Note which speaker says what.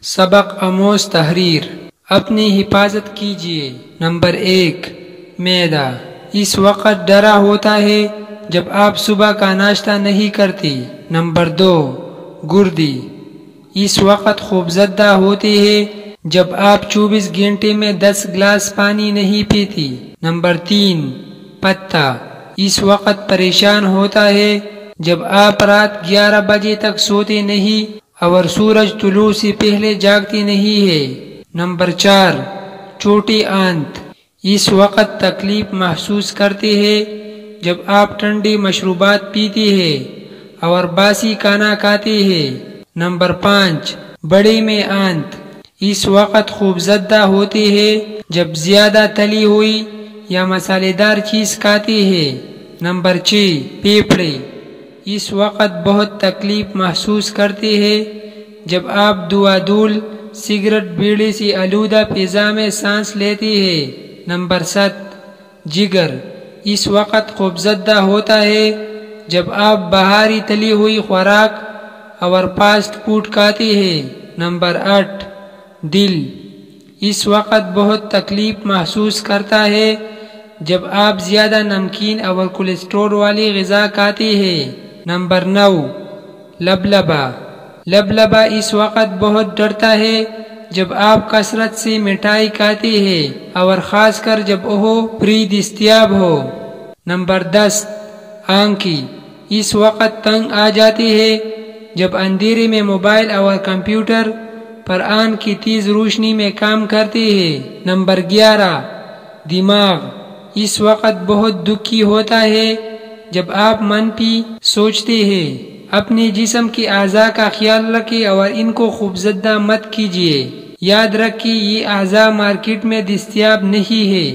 Speaker 1: سبق آموز تحریر۔ اپنی حفاظت کیجیے۔ نمبر 1، معدہ اس وقت ڈرا ہوتا ہے جب آپ صبح کا ناشتہ نہیں کرتی۔ نمبر 2، گردی اس وقت خوفزدہ ہوتی ہے جب آپ 24 گھنٹے میں 10 گلاس پانی نہیں پیتی۔ نمبر 3، پتہ اس وقت پریشان ہوتا ہے جب آپ رات 11 بجے تک سوتے نہیں اور سورج طلوع سے پہلے جاگتی نہیں ہے۔ نمبر 4، چھوٹی آنت اس وقت تکلیف محسوس کرتے ہیں جب آپ ٹھنڈی مشروبات پیتی ہے اور باسی کھانا کھاتے ہیں۔ نمبر 5، بڑے میں آنت اس وقت خوفزدہ ہوتے ہیں جب زیادہ تلی ہوئی یا مسالے دار چیز کھاتے ہیں۔ نمبر 6، پھیپھڑے اس وقت بہت تکلیف محسوس کرتے ہیں جب آپ دھواں دھول سگریٹ بیڑی سے آلودہ فضا میں سانس لیتے ہیں۔ نمبر 7، جگر اس وقت خوفزدہ ہوتا ہے جب آپ باہری تلی ہوئی خوراک اور فاسٹ فوڈ کھاتے ہیں۔ نمبر 8، دل اس وقت بہت تکلیف محسوس کرتا ہے جب آپ زیادہ نمکین اور کولیسٹرول والی غذا کھاتے ہیں۔ نمبر 9، لبلبہ اس وقت بہت ڈرتا ہے جب آپ کثرت سے مٹھائی کھاتے ہیں اور خاص کر جب وہ فری دستیاب ہو۔ نمبر 10، آنکھیں اس وقت تنگ آ جاتی ہے جب اندھیرے میں موبائل اور کمپیوٹر پر آنکھ کی تیز روشنی میں کام کرتے ہیں۔ نمبر 11، دماغ اس وقت بہت دکھی ہوتا ہے جب آپ منفی سوچتے ہیں۔ اپنے جسم کے اعضاء کا خیال رکھیں اور ان کو خوفزدہ مت کیجیے۔ یاد رکھیں یہ اعضاء مارکیٹ میں دستیاب نہیں ہے۔